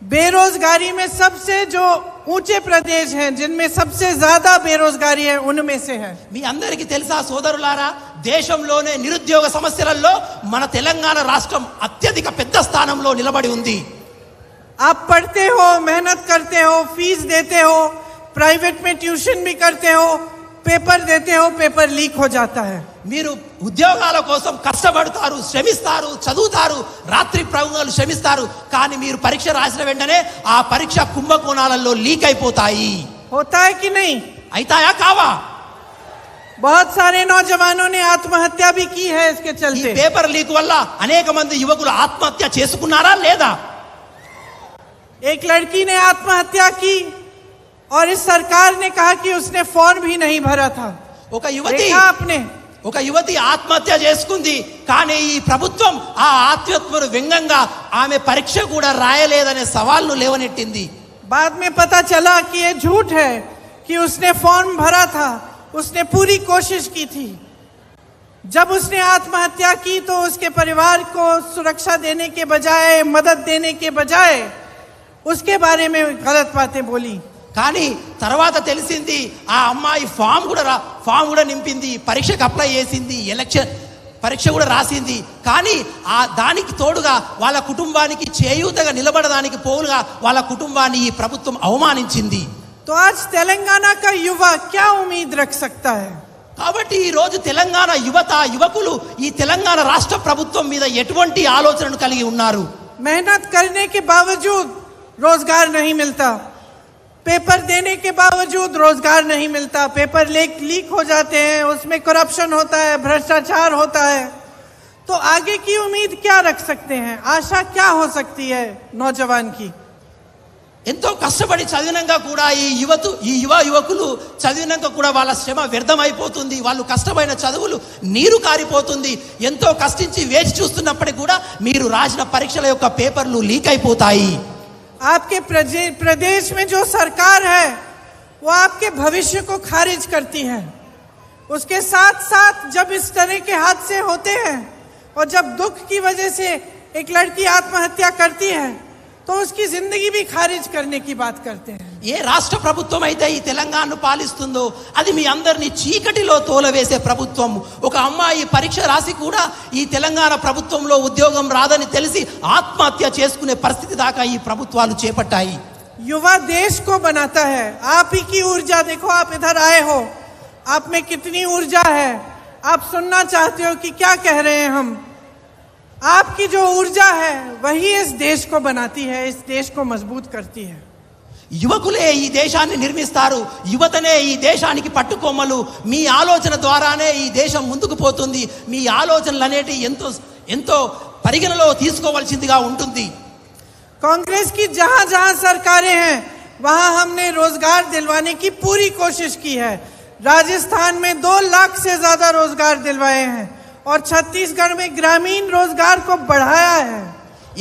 बेरोजगारी में सबसे जो ऊंचे प्रदेश हैं, जिनमें सबसे ज्यादा बेरोजगारी है, उनमें से है। మీ అందరికీ తెలుసా సోదరులారా, దేశంలోనే నిరుద్యోగ సమస్యలలో మన తెలంగాణ రాష్ట్రం అత్యధిక పెద్ద స్థానంలో నిలబడి ఉంది। आप पढ़ते हो, मेहनत करते हो, फीस देते हो, प्राइवेट में ट्यूशन भी करते हो, पेपर देते हो, पेपर लीक हो जाता है। మీరు ఉద్యోగాల కోసం కష్టపడతారు, శ్రమిస్తారు, చదువుతారు, రాత్రి ప్రయోగాలు శ్రమిస్తారు, కానీ మీరు పరీక్ష రాసిన వెంటనే ఆ పరీక్ష కుంభకోణాలలో లీక్ అయిపోతాయి। होता है कि नहीं? అయితాయా కావా? बहुत सारे नौजवानों ने आत्महत्या भी की है इसके ఈ चलते। పేపర్ లీక్ వల్ల అనేక మంది యువకులు ఆత్మహత్య చేసుకున్నారా లేదా? एक लड़की ने आत्महत्या की और इस सरकार ने कहा कि उसने फॉर्म भी नहीं भरा था। ఒక యువతి देखा आपने? ఒక యువతి ఆత్మహత్య చేసుకుంది, కానీ ఈ ప్రభుత్వం ఆ ఆత్మహత్యను వ్యంగ్యంగా ఆమె పరీక్ష కూడా రాయలేదనే సవాల్ను లేవనెట్టింది। बाद में पता चला कि ये झूठ है कि उसने फॉर्म भरा था, उसने पूरी कोशिश की थी। जब उसने आत्महत्या की तो उसके परिवार को सुरक्षा देने के बजाय, मदद देने के बजाय उसके बारे में गलत बातें बोली। కానీ తర్వాత తెలిసింది ఆ అమ్మాయి ఫామ్ కూడా నింపింది, పరీక్షకు అప్లై చేసింది, ఎలక్షన్ పరీక్ష కూడా రాసింది, కానీ ఆ దానికి తోడుగా వాళ్ళ కుటుంబానికి చేయూతగా నిలబడడానికి పోలుగా వాళ్ళ కుటుంబాన్ని ఈ ప్రభుత్వం అవమానించింది। तो आज तेलंगाना का युवा क्या उम्मीद रख सकता है? కాబట్టి ఈ రోజు తెలంగాణ యువకులు ఈ తెలంగాణ రాష్ట్ర ప్రభుత్వం మీద ఎటువంటి ఆలోచనను కలిగి ఉన్నారు? मेहनत करने के बावजूद रोजगार नहीं मिलता, पेपर देने के बावजूद रोजगार नहीं मिलता, पेपर लीक हो जाते हैं, उसमें करप्शन होता है, भ्रष्टाचार होता है, तो आगे की उम्मीद क्या रख सकते हैं? आशा क्या हो सकती है नौजवान की? ఎంతో కష్టపడి చదివినాక కూడా ఈ యువకులు చదివినాక కూడా వాళ్ళ శ్రమ వ్యర్థమైపోతుంది, వాళ్ళు కష్టమైన చదువులు నీరు కారిపోతుంది। ఎంతో కష్టించి వేచి చూస్తున్నప్పటికీ కూడా మీరు రాసిన పరీక్షల యొక్క పేపర్లు లీక్ అయిపోతాయి। आपके प्रदेश में जो सरकार है वो आपके भविष्य को खारिज करती है। उसके साथ साथ जब इस तरह के हादसे होते हैं और जब दुख की वजह से एक लड़की आत्महत्या करती है तो उसकी जिंदगी भी खारिज करने की बात करते हैं। ఏ రాష్ట్ర ప్రభుత్వం అయితే ఈ తెలంగాణను పాలిస్తుందో అది మీ అందరినీ చీకటిలో తోలవేసే ప్రభుత్వం। ఒక అమ్మాయి పరీక్ష రాసి కూడా ఈ తెలంగాణ ప్రభుత్వంలో ఉద్యోగం రాదని తెలిసి ఆత్మహత్య చేసుకునే పరిస్థితి దాకా ఈ ప్రభుత్వాలు చేపట్టాయి। युवा देश को बनाता है। आप ही की ऊर्जा देखो, आप इधर आए हो, आप में कितनी ऊर्जा है। आप सुनना चाहते हो कि क्या कह रहे हैं हम। आपकी जो ऊर्जा है वही इस देश को बनाती है, इस देश को मजबूत करती है। యువకులే ఈ దేశాన్ని నిర్మిస్తారు, యువతనే ఈ దేశానికి పట్టుకొమ్మలు। మీ ఆలోచన ద్వారానే ఈ దేశం ముందుకు పోతుంది। మీ ఆలోచనలు అనేటి ఎంతో పరిగణలో తీసుకోవాల్సిందిగా ఉంటుంది। कांग्रेस की जहां जहां सरकारें हैं वहां हमने रोजगार दिलवाने की पूरी कोशिश की है। राजस्थान में 2 लाख से ज्यादा रोजगार दिलवाए हैं और छत्तीसगढ़ में ग्रामीण रोजगार को बढ़ाया है।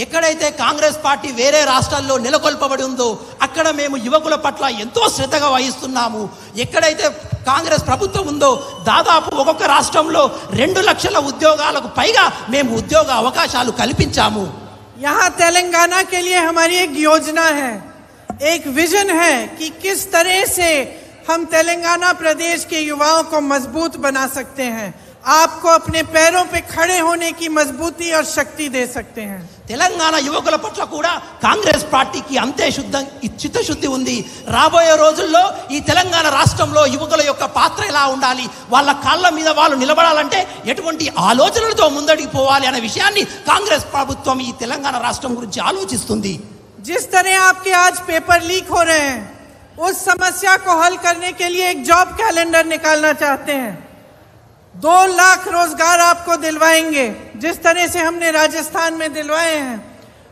ఎక్కడైతే కాంగ్రెస్ పార్టీ వేరే రాష్ట్రాల్లో నెలకొల్పబడి ఉందో అక్కడ మేము యువకుల పట్ల ఎంతో శ్రద్ధగా వహిస్తున్నాము। ఎక్కడైతే కాంగ్రెస్ ప్రభుత్వం ఉందో దాదాపు ఒక్కొక్క రాష్ట్రంలో 2 లక్షల ఉద్యోగాలకు పైగా మేము ఉద్యోగ అవకాశాలు కల్పించాము। यहाँ तेलंगाना के लिए हमारी एक योजना है, एक विजन है कि किस तरह से हम तेलंगाना प्रदेश के युवाओं को मजबूत बना सकते हैं, आपको अपने पैरों पे खड़े होने की मजबूती और शक्ति दे सकते हैं। తెలంగాణ యువకుల పట్ల కూడా కాంగ్రెస్ పార్టీకి అంతే చిత్తశుద్ధి ఉంది। రాబోయే రోజుల్లో ఈ తెలంగాణ రాష్ట్రంలో యువకుల యొక్క పాత్ర ఎలా ఉండాలి, వాళ్ళ కాళ్ళ మీద వాళ్ళు నిలబడాలంటే ఎటువంటి ఆలోచనలతో ముందడికి పోవాలి అనే విషయాన్ని కాంగ్రెస్ ప్రభుత్వం ఈ తెలంగాణ రాష్ట్రం గురించి ఆలోచిస్తుంది। जिस तरह आपके आज पेपर लीक हो रहे हैं, उस समस्या को हल करने के लिए एक जॉब कैलेंडर निकालना चाहते हैं। 2 लाख रोजगार आपको दिलवाएंगे जिस तरह से हमने राजस्थान में दिलवाए हैं।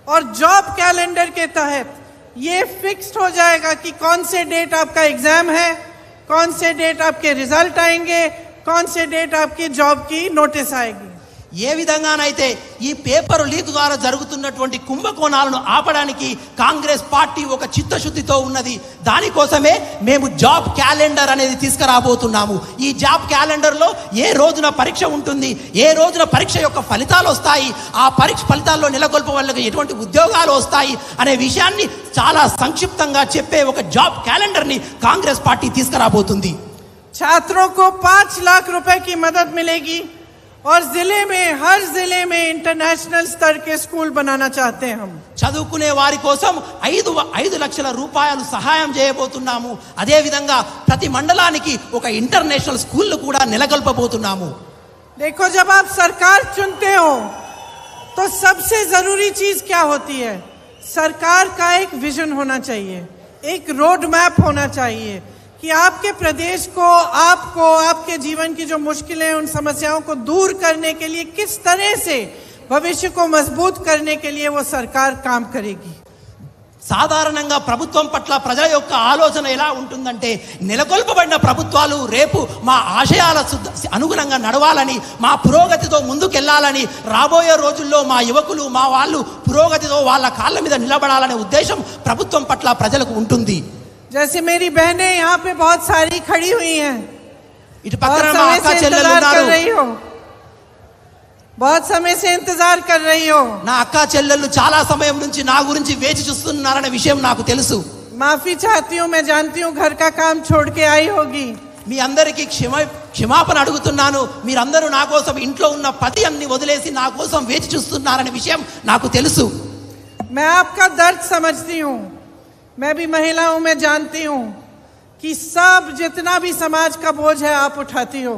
और जॉब कैलेंडर के तहत ये फिक्स्ड हो जाएगा कि कौन से डेट आपका एग्जाम है, कौन से डेट आपके रिजल्ट आएंगे, कौन से डेट आपकी जॉब की नोटिस आएगी। ఏ విధంగానైతే ఈ పేపర్ లీక్ ద్వారా జరుగుతున్నటువంటి కుంభకోణాలను ఆపడానికి కాంగ్రెస్ పార్టీ ఒక చిత్తశుద్ధితో ఉన్నది. దానికోసమే మేము జాబ్ క్యాలెండర్ అనేది తీసుకురాబోతున్నాము. ఈ జాబ్ క్యాలెండర్లో ఏ రోజున పరీక్ష ఉంటుంది, ఏ రోజున పరీక్ష యొక్క ఫలితాలు వస్తాయి, ఆ పరీక్ష ఫలితాల్లో నెలకొల్ప వాళ్ళకి ఎటువంటి ఉద్యోగాలు వస్తాయి అనే విషయాన్ని చాలా సంక్షిప్తంగా చెప్పే ఒక జాబ్ క్యాలెండర్ని కాంగ్రెస్ పార్టీ తీసుకురాబోతుంది. छात्रों को 5 लाख रुपए की मदद मिलेगी और जिले में, हर जिले में इंटरनेशनल स्तर के स्कूल बनाना चाहते हैं हम. చదువుకునే వారి కోసం 5 లక్షల రూపాయలు సహాయం చేయబోతున్నాము. అదే విధంగా ప్రతి మండలానికి ఒక ఇంటర్నేషనల్ స్కూల్ కూడా నెలకొల్పబోతున్నాము. देखो, जब आप सरकार चुनते हो तो सबसे जरूरी चीज क्या होती है? सरकार का एक विजन होना चाहिए, एक रोड मैप होना चाहिए कि आपके प्रदेश को, आपको, आपके जीवन की जो मुश्किलें, उन समस्याओं को दूर करने के लिए किस तरह से भविष्य को मजबूत करने के लिए वो सरकार काम करेगी. సాధారణంగా ప్రభుత్వం పట్ల ప్రజల యొక్క ఆలోచన ఎలా ఉంటుందంటే, నెలకొల్పబడిన ప్రభుత్వాలు రేపు మా ఆశయాల అనుగుణంగా నడవాలని, మా పురోగతితో ముందుకెళ్లాలని, రాబోయే రోజుల్లో మా యువకులు, మా వాళ్ళు పురోగతితో వాళ్ళ కాళ్ళ మీద నిలబడాలనే ఉద్దేశం ప్రభుత్వం పట్ల ప్రజలకు ఉంటుంది. जैसे मेरी बहनें यहाँ पे बहुत सारी खड़ी हुई हैं, ఇటు పక్కన మా అక్క చెల్లెలు ఉన్నారు. बहुत समय से इंतजार कर रही हो. నా అక్క చెల్లెళ్ళు చాలా సమయం నుంచి నా గురించి వేచి చూస్తున్నారనే విషయం నాకు తెలుసు. माफी चाहती हूँ, मैं जानती हूँ घर का काम छोड़ के आई होगी. మీ అందరికీ క్షమాపణ అడుగుతున్నాను. మీరందరూ నా కోసం ఇంట్లో ఉన్న పతి అన్ని వదిలేసి నా కోసం వేచి చూస్తున్నారనే విషయం నాకు తెలుసు. मैं आपका दर्द समझती हूँ, मैं भी महिला हूं, मैं जानती हूं कि सब जितना भी समाज का बोझ है आप उठाती हो.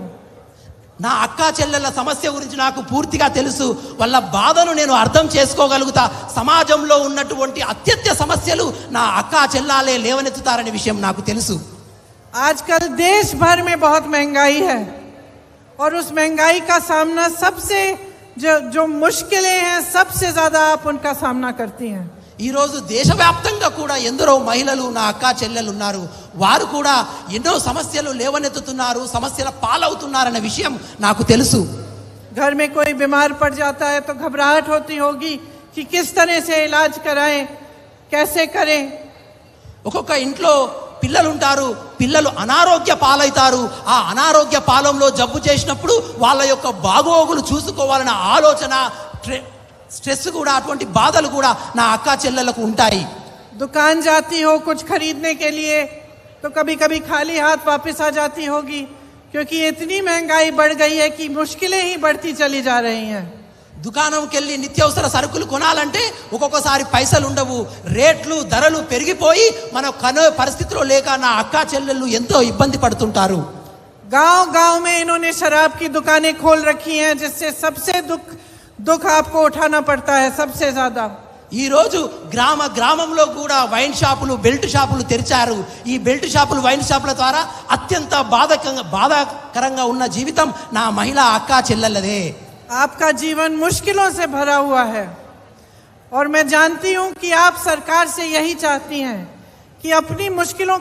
నా అక్క చెల్లెల సమస్య గురించి నాకు పూర్తిగా తెలుసు. వాళ్ళ బాధను నేను అర్థం చేసుకోగలుగుతా. సమాజంలో ఉన్నటువంటి అత్యత్య సమస్యలు నా అక్క చెల్లాలే లేవనెత్తుతారనే విషయం నాకు తెలుసు. आजकल देश भर में बहुत महंगाई है और उस महंगाई का सामना सबसे जो मुश्किलें हैं, सबसे ज्यादा आप उनका सामना करती हैं. ఈ రోజు దేశవ్యాప్తంగా కూడా ఎందరో మహిళలు నా అక్క చెల్లెలు ఉన్నారు. వారు కూడా ఎన్నో సమస్యలు లేవనెత్తుతున్నారు, సమస్యల పాలవుతున్నారన్న విషయం నాకు తెలుసు. घर में कोई बीमार पड़ जाता है तो घबराहट होती होगी कि किस तरह से इलाज कराएं, कैसे करें. ఒక్కొక్క ఇంట్లో పిల్లలు ఉంటారు, పిల్లలు అనారోగ్య పాలవుతారు. ఆ అనారోగ్య పాలంలో జబ్బు చేసినప్పుడు వాళ్ళ యొక్క బాగోగులు చూసుకోవాలన్న ఆలోచన, స్ట్రెస్ కూడా, అటువంటి బాధలు కూడా నా అక్క చెల్లెలకు ఉంటాయి. दुकान जाती हो कुछ खरीदने के लिए तो कभी कभी खाली हाथ वापस आ जाती होगी, क्योंकि इतनी महंगाई बढ़ गई है कि मुश्किलें ही बढ़ती चली जा रही हैं. దుకాణంకి వెళ్ళి నిత్యావసర సరుకులు కొనాలంటే ఒక్కొక్కసారి పైసలు ఉండవు, రేట్లు ధరలు పెరిగిపోయి మన కొనే పరిస్థితిలో లేక నా అక్క చెల్లెళ్ళు ఎంతో ఇబ్బంది పడుతుంటారు. गांव गांव में इन्होंने शराब की दुकानें खोल रखी हैं, जिससे सबसे दुख आपको उठाना पड़ता है सबसे ज्यादा. ఈ రోజు గ్రామంలో కూడా వైన్ షాపులు, బెల్ట్ షాపులు తెరిచారు. ఈ బెల్ట్ షాపులు, వైన్ షాపుల ద్వారా అత్యంత బాధాకరంగా ఉన్న జీవితం నా మహిళా అక్క చెల్లెళ్ళదే. आपका जीवन मुश्किलों से भरा हुआ है और मैं जानती हूं कि आप सरकार से यही चाहती हैं कि अपनी मुश्किलों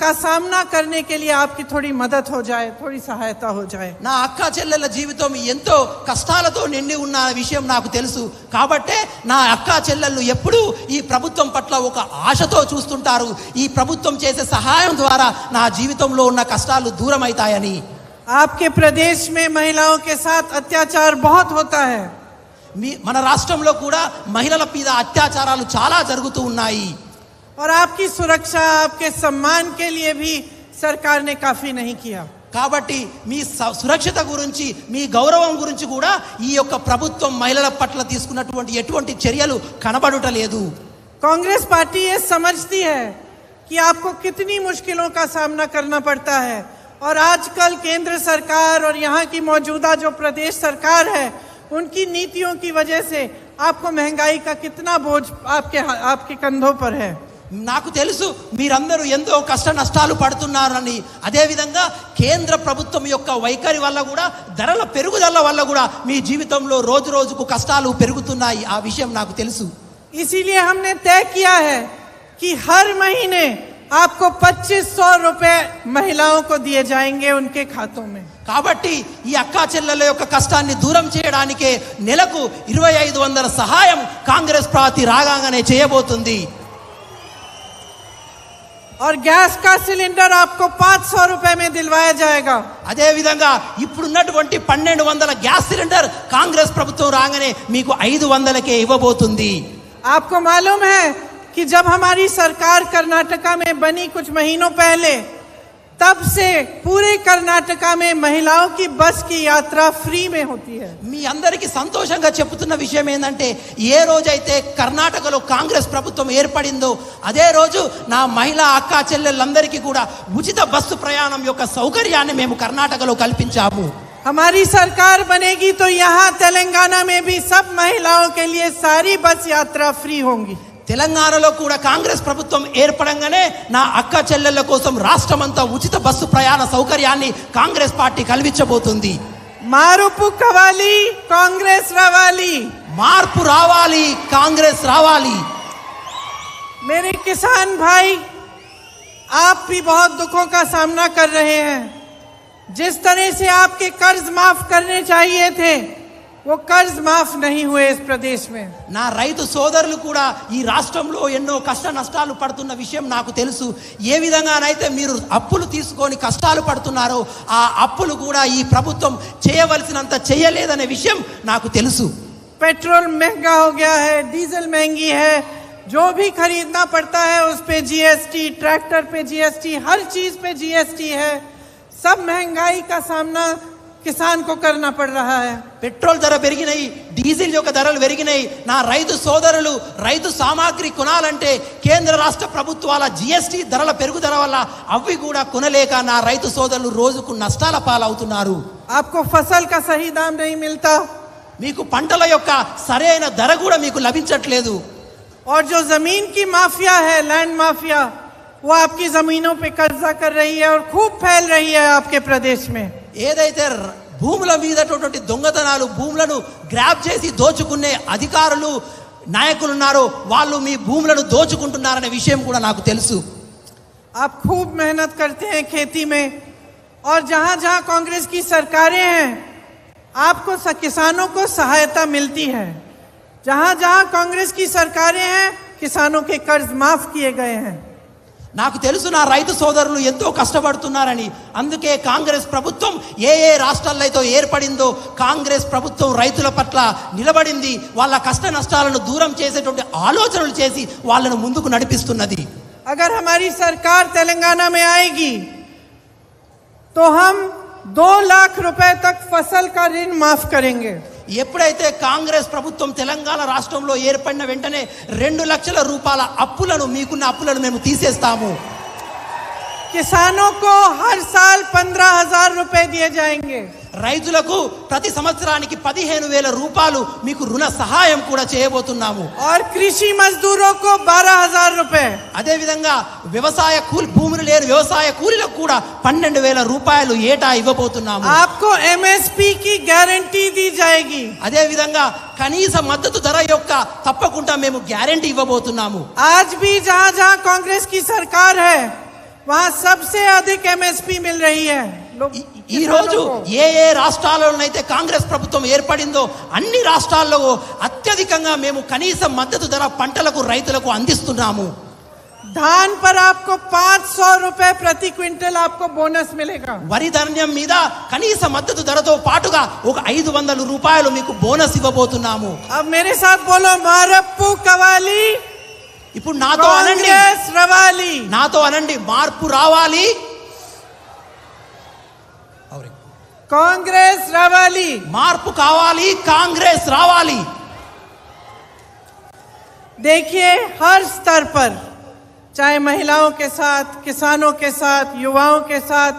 का सामना करने के लिए आपकी थोड़ी मदद हो जाए, थोड़ी सहायता हो जाए. నా అక్క చెల్లెల జీవితం ఎంతో కష్టాలతో నిండి ఉన్న విషయం నాకు తెలుసు. కాబట్టే నా అక్క చెల్లెళ్ళు ఎప్పుడూ ఈ ప్రభుత్వం పట్ల ఒక ఆశతో చూస్తుంటారు. ఈ ప్రభుత్వం చేసే సహాయం ద్వారా నా జీవితంలో ఉన్న కష్టాలు దూరం అవుతాయని. आपके प्रदेश में महिलाओं के साथ अत्याचार बहुत होता है. మన రాష్ట్రంలో కూడా మహిళల మీద అత్యాచారాలు చాలా జరుగుతూ ఉన్నాయి. और आपकी सुरक्षा, आपके सम्मान के लिए भी सरकार ने काफी नहीं किया. కాబట్టి మీ సురక్షిత గురించి, మీ గౌరవం గురించి కూడా ఈ యొక్క ప్రభుత్వం మహిళల పట్ల తీసుకున్నటువంటి ఎటువంటి చర్యలు కనబడుటలేదు. कांग्रेस पार्टी ये समझती है कि आपको कितनी मुश्किलों का सामना करना पड़ता है और आजकल केंद्र सरकार और यहाँ की मौजूदा जो प्रदेश सरकार है, उनकी नीतियों की वजह से आपको महंगाई का कितना बोझ आपके कंधों पर है. నాకు తెలుసు మీరందరూ ఎంతో కష్ట నష్టాలు పడుతున్నారని. అదేవిధంగా కేంద్ర ప్రభుత్వం యొక్క వైఖరి వల్ల కూడా, ధరల పెరుగుదల వల్ల కూడా మీ జీవితంలో రోజు రోజుకు కష్టాలు పెరుగుతున్నాయి. ఆ విషయం నాకు తెలుసు. इसीलिए हमने तय किया है कि हर महीने आपको 2500 रुपए महिलाओं को दिए जाएंगे उनके खातों में. కాబట్టి ఈ అక్కా చెల్లెల యొక్క కష్టాన్ని దూరం చేయడానికే నెలకు 2500 సహాయం కాంగ్రెస్ పార్టీ రాగానే చేయబోతుంది. और गैस का सिलेंडर आपको 500 रुपए में दिलवाया जाएगा. అదే విధంగా ఇప్పుడున్నటువంటి 1200 గ్యాస్ సిలిండర్ కాంగ్రెస్ ప్రభుత్వం రాగానే మీకు 500కే ఇవ్వబోతుంది. आपको मालूम है कि जब हमारी सरकार कर्नाटका में बनी कुछ महीनों पहले, तब से पूरे कर्नाटका में महिलाओं की बस की यात्रा फ्री में होती है. మీ అందరికీ సంతోషంగా చెప్తున్న విషయం ఏంటంటే ఏ రోజైతే కర్ణాటకలో కాంగ్రెస్ ప్రభుత్వం ఏర్పడిందో అదే రోజు నా మహిళా అక్కా చెల్లెళ్ళందరికీ కూడా ఉచిత బస్సు ప్రయాణం యొక్క సౌకర్యాన్ని మేము కర్ణాటకలో కల్పించాము. हमारी सरकार बनेगी तो यहाँ तेलंगाना में भी सब महिलाओं के लिए सारी बस यात्रा फ्री होंगी. తెలంగాణలో కూడా కాంగ్రెస్ ప్రభుత్వం ఏర్పడంగానే నా అక్క చెల్లెళ్ళ కోసం రాష్ట్రమంతా ఉచిత బస్సు ప్రయాణ సౌకర్యాన్ని కాంగ్రెస్ పార్టీ కల్పించబోతుంది. మారుపు కావాలి, కాంగ్రెస్ రావాలి. మార్పు రావాలి, కాంగ్రెస్ రావాలి. मेरे किसान भाई, आप भी बहुत दुखों का सामना कर रहे हैं. जिस तरह से आपके कर्ज माफ करने चाहिए थे, वो कर्ज माफ नहीं हुए इस प्रदेश में. నా రైతు సోదరులు కూడా ఈ రాష్ట్రంలో ఎన్నో కష్ట నష్టాలు పడుతున్న విషయం నాకు తెలుసు. ఏ విధంగానైతే మీరు అప్పులు తీసుకొని కష్టాలు పడుతున్నారో ఆ అప్పులు కూడా ఈ ప్రభుత్వం చేయవలసినంత చేయలేదనే విషయం నాకు తెలుసు. पेट्रोल महंगा हो गया है, डीजल महंगी है, जो भी खरीदना पड़ता है उस पे जीएसटी, ट्रैक्टर पे जीएसटी, हर चीज पे जीएसटी है. सब महंगाई का सामना किसान को करना पड़ रहा है. పెట్రోల్ ధర పెరిగినాయి, డీజిల్ యొక్క ధరలు పెరిగినాయి. నా రైతు సోదరులు రైతు సామాగ్రి కొనాలంటే కేంద్ర రాష్ట్ర ప్రభుత్వాల జిఎస్టీ ధరల పెరుగుదల వల్ల అవి కూడా కొనలేక నా రైతు సోదరులు రోజుకు నష్టాల పాలవుతున్నారు. आपको फसल का सही दाम नहीं मिलता, మీకు పంటల యొక్క సరైన ధర కూడా మీకు లభించట్లేదు. और जो जमीन की माफिया है, लैंड माफिया, वो आपकी जमीनों पे कब्जा कर रही है और खूब फैल रही है आपके प्रदेश में. ఏదైతే భూముల మీదటువంటి దొంగతనాలు, భూములను గ్రాబ్ చేసి దోచుకునే అధికారులు నాయకులు ఉన్నారో వాళ్ళు మీ భూములను దోచుకుంటున్నారనే విషయం కూడా నాకు తెలుసు. आप खूब मेहनत करते हैं खेती में, और जहां जहां कांग्रेस की सरकारें हैं आपको किसानों को सहायता मिलती है. जहां जहां कांग्रेस की सरकारें हैं किसानों के कर्ज माफ किए गए हैं. నాకు తెలుసు నా రైతు సోదరులు ఎంతో కష్టపడుతున్నారని. అందుకే కాంగ్రెస్ ప్రభుత్వం ఏ ఏ రాష్ట్రాల్లో అయితే ఏర్పడిందో కాంగ్రెస్ ప్రభుత్వం రైతుల పట్ల నిలబడింది. వాళ్ళ కష్ట నష్టాలను దూరం చేసేటువంటి ఆలోచనలు చేసి వాళ్ళను ముందుకు నడిపిస్తున్నది. अगर हमारी सरकार तेलंगाना में आएगी तो हम 2 लाख रुपए तक फसल का ऋण माफ करेंगे. ఎప్పుడైతే కాంగ్రెస్ ప్రభుత్వం తెలంగాణ రాష్ట్రంలో ఏర్పడిన వెంటనే 2 లక్షల రూపాయల అప్పులను మీకున్న అప్పులను మేము తీసేస్తాము. किसानों को हर साल 15,000 रुपए दिए जाएंगे. రైతులకు ప్రతి సంవత్సరానికి 15,000 రూపాయలు మీకు రుణ సహాయం కూడా చేయబోతున్నాము. और कृषि मजदूरों को 12,000 रुपए. అదే విధంగా వ్యవసాయ భూములు లేని వ్యవసాయ కూలీలకు కూడా 12,000 రూపాయలు ఏటా ఇవ్వబోతున్నాము. आपको एमएसपी की गारंटी दी जाएगी. అదే విధంగా కనీస మద్దతు ధర యొక్క తప్పకుండా మేము గ్యారెంటీ ఇవ్వబోతున్నాము. आज भी जहां जहां कांग्रेस की सरकार है वहां सबसे अधिक एमएसपी मिल रही है. ఈ రోజు ఏ ఏ రాష్ట్రాల్లోనైతే కాంగ్రెస్ ప్రభుత్వం ఏర్పడిందో అన్ని రాష్ట్రాల్లో అత్యధికంగా మేము కనీస మద్దతు ధర పంటలకు రైతులకు అందిస్తున్నాము. धान पर आपको 500 रुपए प्रति क्विंटल आपको बोनस मिलेगा. వరి ధాన్యం మీద కనీస మద్దతు ధరతో పాటుగా ఒక 500 రూపాయలు మీకు బోనస్ ఇవ్వబోతున్నాము. अब मेरे साथ बोलो, मारप्पू कवाली. ఇప్పుడు నాతో అనండి, कांग्रेस रवाली. నాతో అనండి, మార్పు రావాలి, कांग्रेस रवाली. మార్పు కావాలి, కాంగ్రెస్ రావాలి. देखिए, हर स्तर पर, चाहे महिलाओं के साथ, किसानों के साथ, युवाओं के साथ,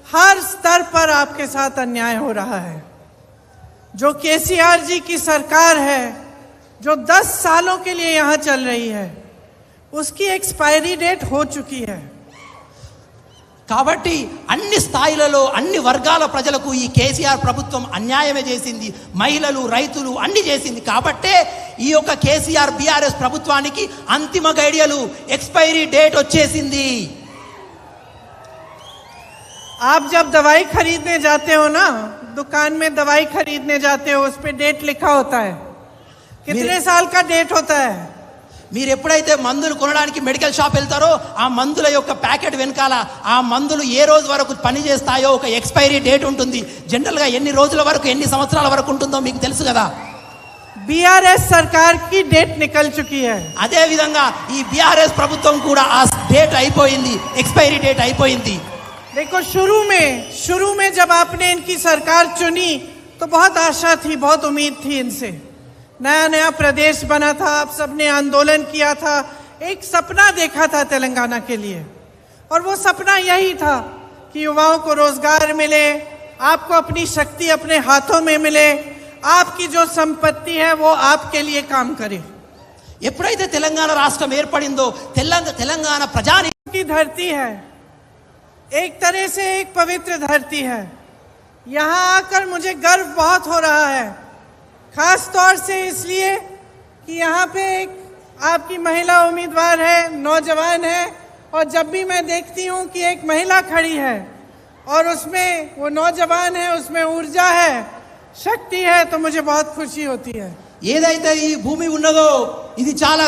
हर स्तर पर आपके साथ अन्याय हो रहा है. जो केसीआर जी की सरकार है, जो 10 सालों के लिए यहां चल रही है, उसकी एक्सपायरी डेट हो चुकी है. కాబట్టి అన్ని స్థాయిలలో అన్ని వర్గాల ప్రజలకు ఈ కేసీఆర్ ప్రభుత్వం అన్యాయమే చేసింది. మహిళలు, రైతులు అన్ని చేసింది. కాబట్టే ఈ యొక్క కేసీఆర్ బీఆర్ఎస్ ప్రభుత్వానికి అంతిమ గడియలు, ఎక్స్పైరీ డేట్ వచ్చేసింది. आप जब दवाई खरीदने जाते हो ना, दुकान में दवाई खरीदने जाते हो, उस पे डेट लिखा होता है, कितने साल का डेट होता है। మీరు ఎప్పుడైతే మందులు కొనడానికి మెడికల్ షాప్ వెళ్తారో ఆ మందుల యొక్క ప్యాకెట్ వెనకాల ఆ మందులు ఏ రోజు వరకు పని చేస్తాయో ఒక ఎక్స్పైరీ డేట్ ఉంటుంది. జనరల్ గా ఎన్ని రోజుల వరకు ఎన్ని సంవత్సరాల వరకు ఉంటుందో మీకు తెలుసు కదా. बीआरएस सरकार की डेट निकल चुकी है. అదే విధంగా ఈ బీఆర్ఎస్ ప్రభుత్వం కూడా ఆ డేట్ అయిపోయింది, ఎక్స్పైరీ డేట్ అయిపోయింది. देखो शुरू में जब आपने इनकी सरकार चुनी तो बहुत आशा थी, बहुत उम्मीद थी इनसे. नया प्रदेश बना था, आप सबने आंदोलन किया था, एक सपना देखा था तेलंगाना के लिए, और वो सपना यही था कि युवाओं को रोजगार मिले, आपको अपनी शक्ति अपने हाथों में मिले, आपकी जो संपत्ति है वो आपके लिए काम करे. ఎప్పుడైతే తెలంగాణ రాష్ట్రం ఏర్పడిందో తెలంగాణ ప్రజాని की धरती है, एक तरह से एक पवित्र धरती है. यहाँ आकर मुझे गर्व बहुत हो रहा है, खास तौर से इसलिए कि यहाँ पे एक आपकी महिला उम्मीदवार है, नौजवान है, और जब भी मैं देखती हूँ कि एक महिला खड़ी है और उसमें वो नौजवान है, उसमें ऊर्जा है, शक्ति है, तो मुझे बहुत खुशी होती है. ఏదైతే ఈ భూమి ఉన్నదో ఇది చాలా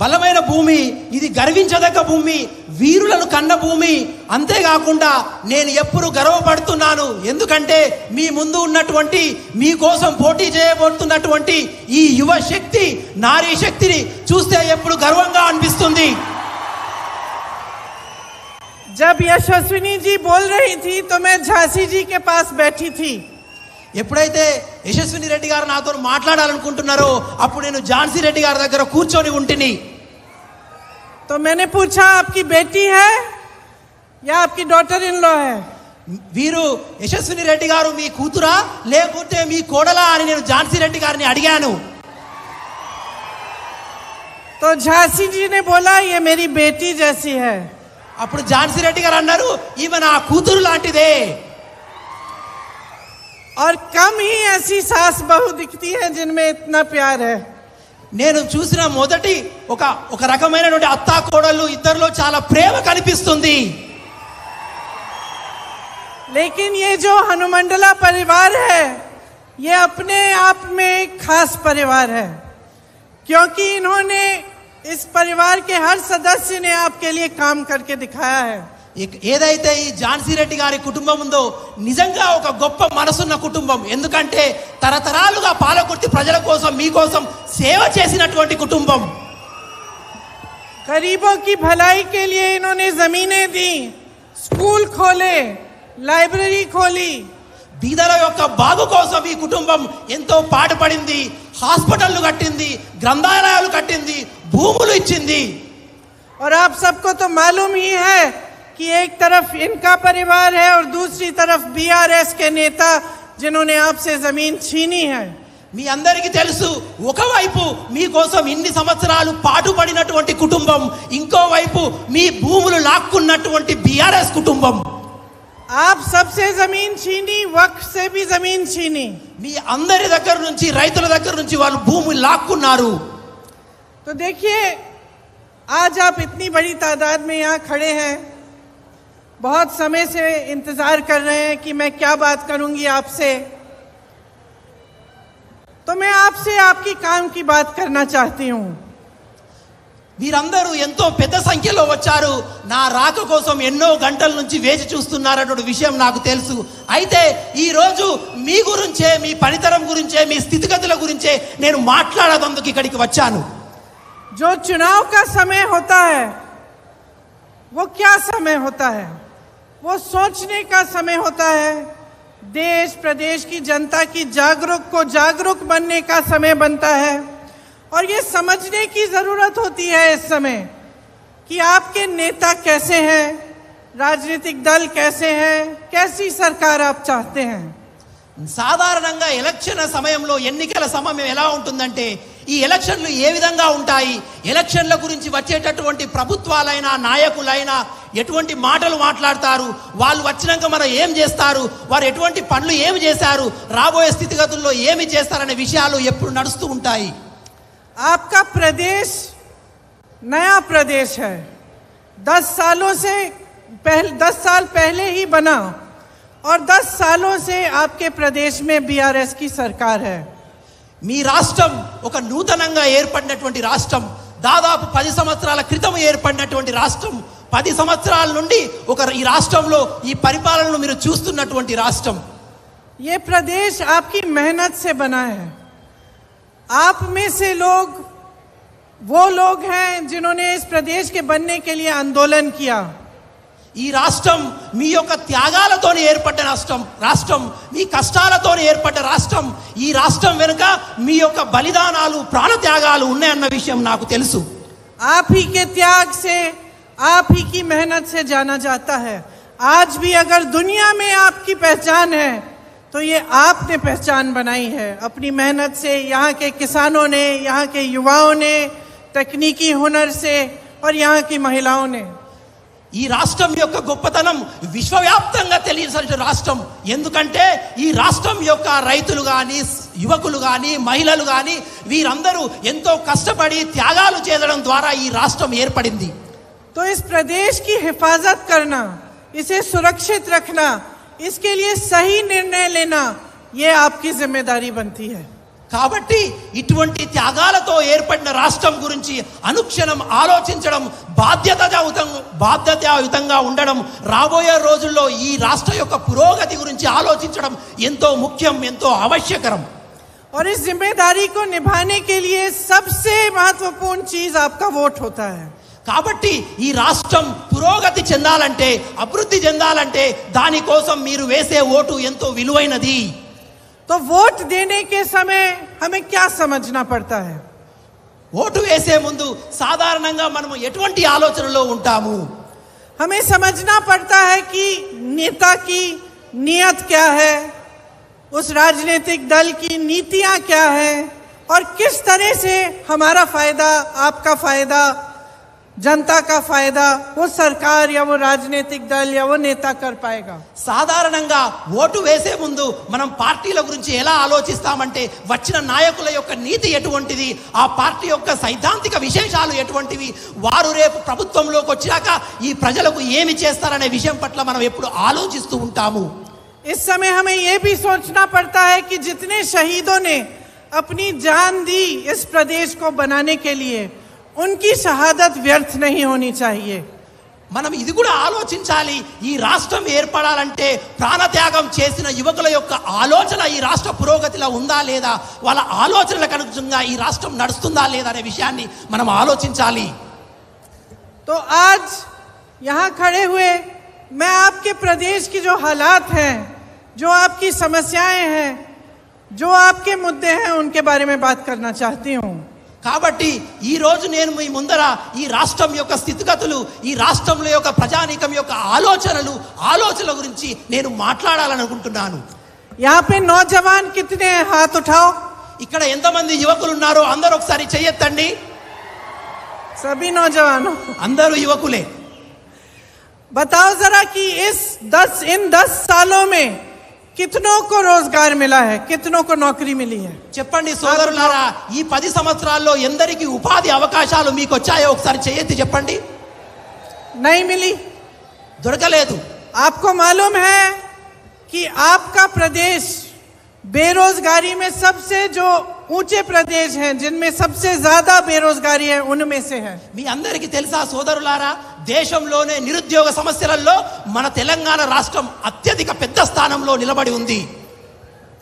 బలమైన భూమి, ఇది గర్వించదగ్గ భూమి, వీరులను కన్న భూమి. అంతేకాకుండా నేను ఎప్పుడు గర్వపడుతున్నాను, ఎందుకంటే మీ ముందు ఉన్నటువంటి మీకోసం పోటీ చేయబోతున్నటువంటి ఈ యువ శక్తి, నారీ శక్తిని చూస్తే ఎప్పుడు గర్వంగా అనిపిస్తుంది. जब यशस्विनी जी बोल रही थी तो मैं झांसी जी के पास बैठी थी. ఎప్పుడైతే యశస్విని రెడ్డి గారు నాతో మాట్లాడాలనుకుంటున్నారో అప్పుడు నేను ఝాన్సీ రెడ్డి గారి దగ్గర కూర్చొని ఉంటిని. तो मैंने पूछा आपकी बेटी है या आपकी डॉटर इन लॉ है. వీరు యశస్విని రెడ్డి గారు మీ కూతురా లేకుంటే మీ కోడలా అని నేను ఝాన్సీ రెడ్డి గారిని అడిగాను. तो झांसी जी ने बोला ये मेरी बेटी जैसी है. అప్పుడు ఝాన్సీ రెడ్డి గారు అన్నారు ఈమె నా కూతురు లాంటిదే. और कम ही ऐसी सास बहू दिखती है जिनमें इतना प्यार है. నేను చూసిన మొదటి ఒక రకమైనటువంటి అత్తా కోడళ్ళు ఇద్దరిలో చాలా ప్రేమ కనిపిస్తుంది. लेकिन ये जो हनुमंडला परिवार है ये अपने आप में एक खास परिवार है, क्योंकि इन्होंने इस परिवार के हर सदस्य ने आपके लिए काम करके दिखाया है. ఏదైతే ఈ ఝాన్సీ రెడ్డి గారి కుటుంబం ఉందో నిజంగా ఒక గొప్ప మనసున్న కుటుంబం. ఎందుకంటే తరతరాలుగా పాలకుర్తి ప్రజల కోసం మీకోసం సేవ చేసినటువంటి కుటుంబం. गरीबों की भलाई के लिए इन्होंने जमीनें दी, स्कूल खोले, लाइब्रेरी खोली. బీదల యొక్క బాగు కోసం ఈ కుటుంబం ఎంతో పాటుపడింది, హాస్పిటళ్లు కట్టింది, గ్రంథాలయాలు కట్టింది, భూములు ఇచ్చింది. और आप सबको तो मालूम ही है कि एक तरफ इनका परिवार है और दूसरी तरफ बीआरएस के नेता जिन्होंने आपसे जमीन छीनी है. మీ అందరికీ తెలుసు, ఒకవైపు మీకోసం ఇన్ని సంవత్సరాలు పాటుపడినటువంటి కుటుంబం, ఇంకోవైపు మీ భూములు లాక్కున్నటువంటి బీఆర్ఎస్ కుటుంబం. आप सबसे जमीन छीनी, वक्फ से भी जमीन छीनी. మీ అందరి దగ్గర నుంచి రైతుల దగ్గర నుంచి వాళ్ళు భూములు లాక్కున్నారు. तो देखिए आज आप इतनी बड़ी तादाद में यहाँ खड़े हैं, बहुत समय से इंतजार कर रहे हैं कि मैं क्या बात करूंगी आपसे, तो मैं आपसे आपकी काम की बात करना चाहती हूँ. వీరందరూ ఎంతో పెద్ద సంఖ్యలో వచ్చారు, నా రాక కోసం ఎన్నో గంటల నుంచి వేచి చూస్తున్నారన్న విషయం నాకు తెలుసు. అయితే ఈ రోజు మీ గురించే, మీ పనితరం గురించే, మీ స్థితిగతుల గురించే నేను మాట్లాడేందుకు ఇక్కడికి వచ్చాను. जो चुनाव का समय होता है वो क्या समय होता है? वो सोचने का समय होता है, देश प्रदेश की जनता की जागरूक बनने का समय बनता है. और ये समझने की जरूरत होती है इस समय कि आपके नेता कैसे हैं, राजनीतिक दल कैसे हैं, कैसी सरकार आप चाहते हैं. సాధారణంగా ఎలక్షన్ సమయంలో, ఎన్నికల సమయం ఎలా ఉంటుందంటే ఈ ఎలక్షన్లు ఏ విధంగా ఉంటాయి, ఎలక్షన్ల గురించి వచ్చేటటువంటి ప్రభుత్వాలైనా నాయకులైనా ఎటువంటి మాటలు మాట్లాడతారు, వాళ్ళు వచ్చినాక మనం ఏం చేస్తారు, వారు ఎటువంటి పనులు ఏమి చేశారు, రాబోయే స్థితిగతుల్లో ఏమి చేస్తారనే విషయాలు ఎప్పుడు నడుస్తూ ఉంటాయి. आपका प्रदेश नया प्रदेश है, 10 सालों से 10 साल पहले ही बना और 10 सालों से आपके प्रदेश में बीआरएस की सरकार है। మీ రాష్ట్రం ఒక నూతనంగా ఏర్పడినటువంటి రాష్ట్రం, దాదాపు 10 సంవత్సరాల క్రితం ఏర్పడినటువంటి రాష్ట్రం, 10 సంవత్సరాల నుండి ఈ రాష్ట్రంలో ఈ పరిపాలనను మీరు చూస్తున్నటువంటి రాష్ట్రం। ये प्रदेश आपकी मेहनत से बना है। आप में से वो लोग हैं जिन्होंने इस प्रदेश के बनने के लिए आंदोलन किया। ఈ రాష్ట్రం మీ యొక్క త్యాగాలతో ఏర్పడ్డ రాష్ట్రం, మీ కష్టాలతో ఏర్పడ్డ రాష్ట్రం। ఈ రాష్ట్రం వెనుక మీ యొక్క బలిదానాలు, ప్రాణ త్యాగాలు ఉన్నాయన్న విషయం నాకు తెలుసు। आप ही के त्याग से, आप ही की मेहनत से जाना जाता है। आज भी अगर दुनिया में आपकी पहचान है तो ये आपने पहचान बनाई है अपनी मेहनत से। यहाँ के किसानों ने, यहाँ के युवाओं ने, तकनीकी हुनर से और यहाँ की महिलाओं ने। ఈ రాష్ట్రం యొక్క గొప్పతనం విశ్వవ్యాప్తంగా తెలియజేసిన రాష్ట్రం। ఎందుకంటే ఈ రాష్ట్రం యొక్క రైతులు గాని, యువకులు గాని, మహిళలు గాని వీరందరూ ఎంతో కష్టపడి త్యాగాలు చేయడం ద్వారా ఈ రాష్ట్రం ఏర్పడింది। तो इस प्रदेश की हिफाजत करना, इसे सुरक्षित रखना, इसके लिए सही निर्णय लेना, ये आपकी जिम्मेदारी बनती है। కాబట్టి ఇటువంటి త్యాగాలతో ఏర్పడిన రాష్ట్రం గురించి అనుక్షణం ఆలోచించడం, బాధ్యతాయుతంగా ఉండడం, రాబోయే రోజుల్లో ఈ రాష్ట్ర యొక్క పురోగతి గురించి ఆలోచించడం ఎంతో ముఖ్యం, ఎంతో आवश्यकరం। और इस जिम्मेदारी को निभाने के लिए सबसे महत्वपूर्ण चीज आपका वोट होता है। కాబట్టి ఈ రాష్ట్రం పురోగతి చెందాలంటే, అభివృద్ధి చెందాలంటే దానికోసం మీరు వేసే ఓటు ఎంతో విలువైనది। तो वोट देने के समय हमें क्या समझना पड़ता है? ఓటు వేసే ముందు సాధారణంగా మనం ఎటువంటి ఆలోచనలో ఉంటాము? हमें समझना पड़ता है कि नेता की नियत क्या है, उस राजनीतिक दल की नीतियां क्या है और किस तरह से हमारा फायदा, आपका फायदा, जनता का फायदा वो सरकार या वो राजनीतिक दल या वो नेता कर पाएगा। సాధారణంగా ఓటు వేసే ముందు మనం పార్టీల గురించి ఎలా ఆలోచిస్తామంటే వచ్చిన నాయకుల యొక్క నీతి ఎటువంటిది, ఆ పార్టీ యొక్క సైద్ధాంతిక విశేషాలు ఎటువంటివి, వారు రేపు ప్రభుత్వంలోకి వచ్చాక ఈ ప్రజలకు ఏమి చేస్తారనే విషయం పట్ల మనం ఎప్పుడు ఆలోచిస్తూ ఉంటాము। इस समय हमें ये भी सोचना पड़ता है कि जितने शहीदों ने अपनी जान दी इस प्रदेश को बनाने के लिए, उनकी शहादत व्यर्थ नहीं होनी चाहिए। మనం ఇది కూడా ఆలోచించాలి, ఈ రాష్ట్రం ఏర్పడాలంటే ప్రాణత్యాగం చేసిన యువకుల యొక్క ఆలోచన ఈ రాష్ట్ర పురోగతిలో ఉందా లేదా, వాళ్ళ ఆలోచనలకు అనుగుణంగా ఈ రాష్ట్రం నడుస్తుందా లేదా అనే విషయాన్ని మనం ఆలోచించాలి। तो आज यहाँ खड़े हुए मैं आपके प्रदेश की जो हालात हैं, जो आपकी समस्याएं हैं, जो आपके मुद्दे हैं, उनके बारे में बात करना चाहती हूँ। కాబట్టి ఈ రోజు నేను మీ ముందర ఈ రాష్ట్రం యొక్క స్థితిగతులు, ఈ రాష్ట్రంలో యొక్క ప్రజానీకం యొక్క ఆలోచనల గురించి నేను మాట్లాడాలనుకుంటున్నాను। यहाँ पे नौजवान कितने हैं? हाथ उठाओ। ఇక్కడ ఎంతమంది యువకులు ఉన్నారో అందరూ ఒకసారి చెయ్యెత్తండి। सभी नौजवानों, అందరూ యువకులే। बताओ जरा कि इन 10 सालों में कितनों को रोजगार मिला है, कितनों को नौकरी मिली है? చెప్పండి సోదరులారా, ఈ 10 సంవత్సరాల్లో ఎందరికి ఉపాధి అవకాశాలు మీకు వచ్చాయో ఒకసారి చేయెత్తి చెప్పండి। नहीं मिली। దొరకలేదు। आपको मालूम है कि आपका प्रदेश बेरोजगारी में सबसे जो ऊंचे प्रदेश हैं, जिनमें सबसे ज्यादा बेरोजगारी है, उनमें से है। మీ అందరికీ తెలుసా సోదరులారా, దేశంలోనే నిరుద్యోగ సమస్యలలో మన తెలంగాణ రాష్ట్రం అత్యధిక పెద్ద స్థానంలో నిలబడి ఉంది।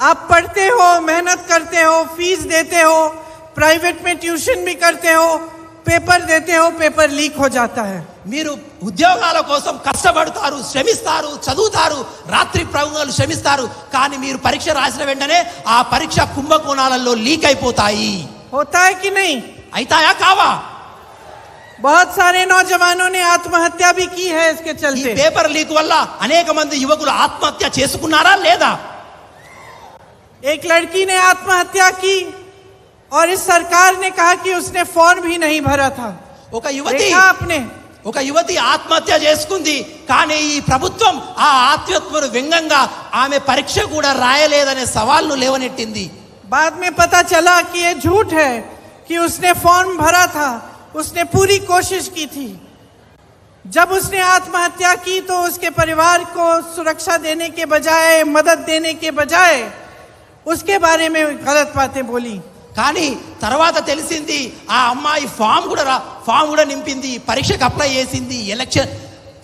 आप पढ़ते हो, मेहनत करते हो, फीस देते हो, प्राइवेट में ट्यूशन भी करते हो, पेपर देते हो, पेपर लीक हो जाता है। మీరు ఉద్యోగాల కోసం కష్టపడతారు, శ్రమిస్తారు, చదువుతారు, రాత్రి ప్రయోగాలు శ్రమిస్తారు, కానీ మీరు పరీక్ష రాసిన వెంటనే ఆ పరీక్ష కుంభకోణాలలో లీక్ అయిపోతాయి। होता है कि नहीं? అయితాయా కావా? बहुत सारे नौजवानों ने आत्महत्या भी की है इसके ఈ चलते। పేపర్ లీక్ వల్ల అనేక మంది యువకులు ఆత్మహత్య చేసుకున్నారా లేదా? एक लड़की ने आत्महत्या की और इस सरकार ने कहा कि उसने फॉर्म भी नहीं भरा था। ఒక యువతి देखा आपने? ఒక యువతి ఆత్మహత్య చేసుకుంది, కానీ ఈ ప్రభుత్వం ఆ ఆత్మహత్యను వ్యంగ్యంగా ఆమె పరీక్ష కూడా రాయలేదనే సవాల్ను లేవనెట్టింది। बाद में पता चला कि ये झूठ है, कि उसने फॉर्म भरा था, उसने पूरी कोशिश की थी। जब उसने आत्महत्या की तो उसके परिवार को सुरक्षा देने के बजाय, मदद देने के बजाय उसके बारे में गलत बातें बोली। కానీ తర్వాత తెలిసింది ఆ అమ్మాయి ఫామ్ కూడా నింపింది, పరీక్షకు అప్లై చేసింది, ఎలక్షన్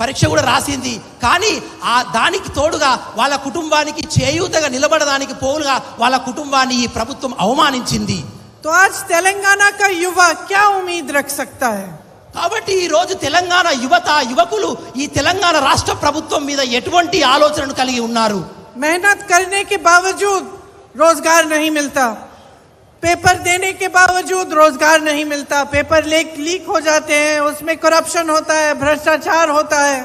పరీక్ష కూడా రాసింది. కానీ ఆ దానికి తోడుగా వాళ్ళ కుటుంబానికి చేయూతగా నిలబడడానికి పోలుగా వాళ్ళ కుటుంబాన్ని ఈ ప్రభుత్వం అవమానించింది. तो आज तेलंगाना का युवा क्या उम्मीद रख सकता है? కాబట్టి ఈ రోజు తెలంగాణ యువకులు ఈ తెలంగాణ రాష్ట్ర ప్రభుత్వం మీద ఎటువంటి ఆలోచనను కలిగి ఉన్నారు? मेहनत करने के बावजूद रोजगार नहीं मिलता, पेपर देने के बावजूद रोजगार नहीं मिलता, पेपर लीक हो जाते हैं, उसमें करप्शन होता है, भ्रष्टाचार होता है,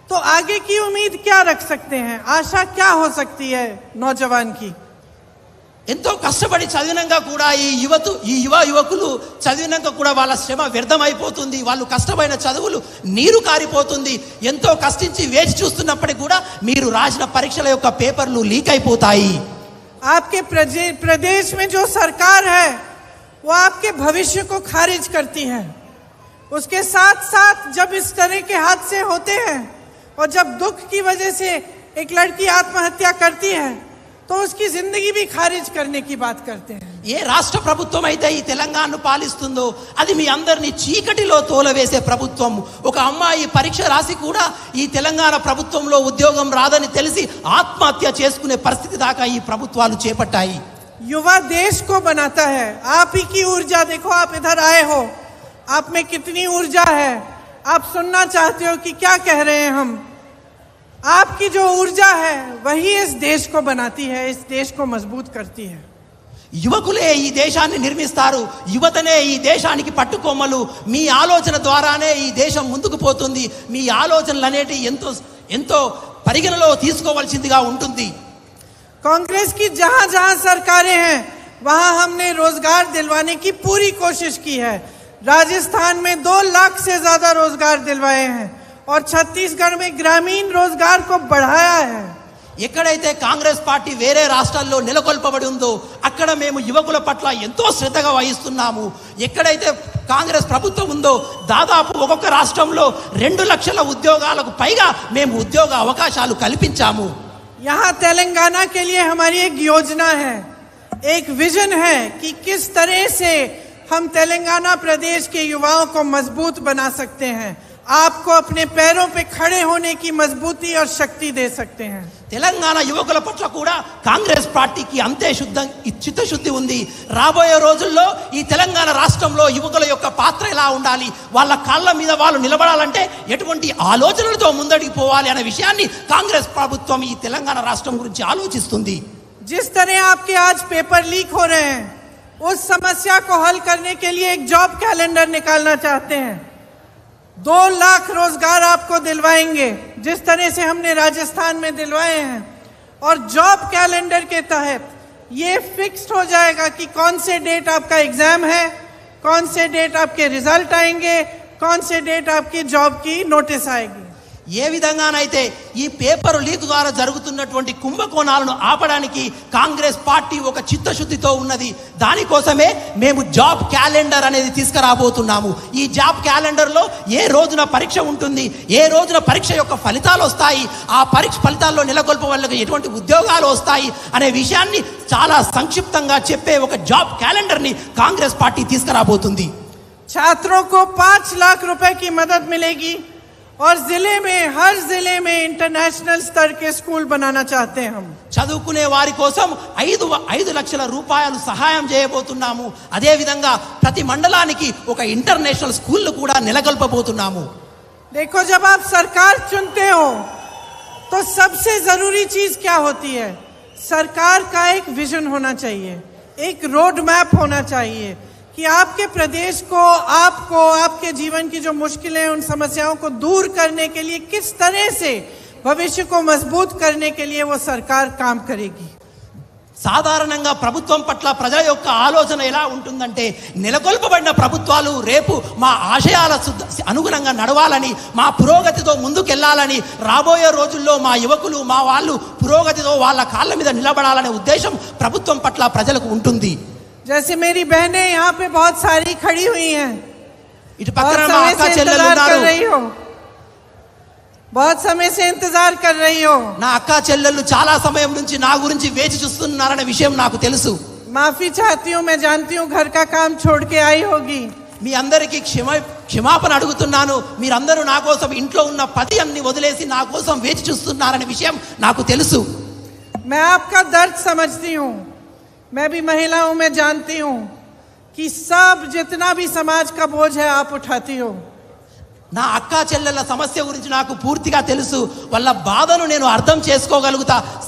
तो आगे की उम्मीद क्या रख सकते हैं? आशा क्या हो सकती है नौजवान की? ఎంతో కష్టపడి చదివినాక కూడా ఈ యువకులు చదివినాక కూడా వాళ్ళ శ్రమ వ్యర్థమైపోతుంది, వాళ్ళు కష్టమైన చదువులు నీరు కారిపోతుంది. ఎంతో కష్టించి వేచి చూస్తున్నప్పటికీ కూడా మీరు రాసిన పరీక్షల యొక్క పేపర్లు లీక్ అయిపోతాయి. आपके प्रदेश में जो सरकार है वो आपके भविष्य को खारिज करती है। उसके साथ साथ जब इस तरह के हादसे होते हैं और जब दुख की वजह से एक लड़की आत्महत्या करती है तो उसकी जिंदगी भी खारिज करने की बात करते हैं। ఏ రాష్ట్ర ప్రభుత్వం అయితే ఈ తెలంగాణను పాలిస్తుందో అది మీ అందరినీ చీకటిలో తోలవేసే ప్రభుత్వం. ఒక అమ్మాయి పరీక్ష రాసి కూడా ఈ తెలంగాణ ప్రభుత్వంలో ఉద్యోగం రాదని తెలిసి ఆత్మహత్య చేసుకునే పరిస్థితి దాకా ఈ ప్రభుత్వాలు చేపట్టాయి. युवा देश को बनाता है। आप ही की ऊर्जा देखो, आप इधर आए हो, आप में कितनी ऊर्जा है, आप सुनना चाहते हो कि क्या कह रहे हैं हम। आपकी जो ऊर्जा है वही इस देश को बनाती है, इस देश को मजबूत करती है। యువకులే ఈ దేశాన్ని నిర్మిస్తారు, యువతనే ఈ దేశానికి పట్టుకొమ్మలు. మీ ఆలోచన ద్వారానే ఈ దేశం ముందుకు పోతుంది. మీ ఆలోచనలు అనేటివి ఎంతో పరిగణలో తీసుకోవాల్సిందిగా ఉంటుంది. कांग्रेस की जहां जहां सरकारें हैं वहां हमने रोजगार दिलवाने की पूरी कोशिश की है। राजस्थान में 2 लाख से ज्यादा रोजगार दिलवाए हैं और छत्तीसगढ़ में ग्रामीण रोजगार को बढ़ाया है। ఎక్కడైతే కాంగ్రెస్ పార్టీ వేరే రాష్ట్రాల్లో నెలకొల్పబడి ఉందో అక్కడ మేము యువకుల పట్ల ఎంతో శ్రద్ధగా వహిస్తున్నాము. ఎక్కడైతే కాంగ్రెస్ ప్రభుత్వం ఉందో దాదాపు ఒక్కొక్క రాష్ట్రంలో 2 లక్షల ఉద్యోగాలకు పైగా మేము ఉద్యోగ అవకాశాలు కల్పించాము. यहाँ तेलंगाना के लिए हमारी एक योजना है, एक विजन है कि किस तरह से हम तेलंगाना प्रदेश के युवाओं को मजबूत बना सकते हैं, आपको अपने पैरों पे खड़े होने की मजबूती और शक्ति दे सकते हैं। తెలంగాణ యువకుల పట్ల కూడా కాంగ్రెస్ పార్టీకి అంతే చిత్తశుద్ధి ఉంది. రాబోయే రోజుల్లో ఈ తెలంగాణ రాష్ట్రంలో యువకుల యొక్క పాత్ర ఎలా ఉండాలి, వాళ్ళ కాళ్ళ మీద వాళ్ళు నిలబడాలంటే ఎటువంటి ఆలోచనలతో ముందడికి పోవాలి అనే విషయాన్ని కాంగ్రెస్ ప్రభుత్వం ఈ తెలంగాణ రాష్ట్రం గురించి ఆలోచిస్తుంది. जिस तरह आपके आज पेपर लीक हो रहे हैं, उस समस्या को हल करने के लिए एक जॉब कैलेंडर निकालना चाहते हैं। 2 लाख रोजगार आपको दिलवाएंगे जिस तरह से हमने राजस्थान में दिलवाए हैं। और जॉब कैलेंडर के तहत ये फिक्स्ड हो जाएगा कि कौन से डेट आपका एग्जाम है, कौन से डेट आपके रिजल्ट आएंगे, कौन से डेट आपकी जॉब की नोटिस आएगी। ఏ విధంగానైతే ఈ పేపర్ లీక్ ద్వారా జరుగుతున్నటువంటి కుంభకోణాలను ఆపడానికి కాంగ్రెస్ పార్టీ ఒక చిత్తశుద్ధితో ఉన్నది. దానికోసమే మేము జాబ్ క్యాలెండర్ అనేది తీసుకురాబోతున్నాము. ఈ జాబ్ క్యాలెండర్లో ఏ రోజున పరీక్ష ఉంటుంది, ఏ రోజున పరీక్ష యొక్క ఫలితాలు వస్తాయి, ఆ పరీక్ష ఫలితాల్లో నెలకొల్ప వాళ్ళకి ఎటువంటి ఉద్యోగాలు వస్తాయి అనే విషయాన్ని చాలా సంక్షిప్తంగా చెప్పే ఒక జాబ్ క్యాలెండర్ని కాంగ్రెస్ పార్టీ తీసుకురాబోతుంది. छात्रों को 5 लाख रुपए की मदद मिलेगी और हर जिले में इंटरनेशनल स्तर के स्कूल बनाना चाहते हैं हम। చదువుకునే వారి కోసం 5 లక్షల రూపాయలు సహాయం చేయబోతున్నాము. అదే విధంగా ప్రతి మండలానికి ఒక ఇంటర్నేషనల్ స్కూల్ కూడా నెలకొల్పబోతున్నాము. देखो, जब आप सरकार चुनते हो तो सबसे जरूरी चीज क्या होती है? सरकार का एक विजन होना चाहिए, एक रोड मैप होना चाहिए कि आपके प्रदेश को, आपको, आपके जीवन की जो मुश्किलें, उन समस्याओं को दूर करने के लिए किस तरह से भविष्य को मजबूत करने के लिए वो सरकार काम करेगी। సాధారణంగా ప్రభుత్వం పట్ల ప్రజల యొక్క ఆలోచన ఎలా ఉంటుందంటే నెలకొల్పబడిన ప్రభుత్వాలు రేపు మా ఆశయాల అనుగుణంగా నడవాలని, మా పురోగతితో ముందుకెళ్లాలని, రాబోయే రోజుల్లో మా యువకులు, మా వాళ్ళు పురోగతితో వాళ్ళ కాళ్ళ మీద నిలబడాలనే ఉద్దేశం ప్రభుత్వం పట్ల ప్రజలకు ఉంటుంది. जैसे मेरी बहनें यहाँ पे बहुत सारी खड़ी हुई हैं, ఇటు పక్కన बहुत समय से इंतजार कर रही हो, बहुत समय से इंतजार कर रही हो। నా అక్క చెల్లెళ్ళు చాలా సమయం నుంచి నా గురించి వేచి చూస్తున్నారనే విషయం నాకు తెలుసు. माफी चाहती हूँ, मैं जानती हूँ घर का काम छोड़ के आई होगी। మీ అందరికీ క్షమాపణ అడుగుతున్నాను. మీరందరూ నా కోసం ఇంట్లో ఉన్న పది అన్ని వదిలేసి నా కోసం వేచి చూస్తున్నారనే విషయం నాకు తెలుసు. मैं आपका दर्द समझती हूँ, मैं भी महिला हूँ, मैं जानती हूँ कि सब जितना भी समाज का बोझ है आप उठाती हो। నా అక్క చెల్లెళ్ళ సమస్య గురించి నాకు పూర్తిగా తెలుసు. వాళ్ళ బాధను నేను అర్థం చేసుకోగలుగుతా.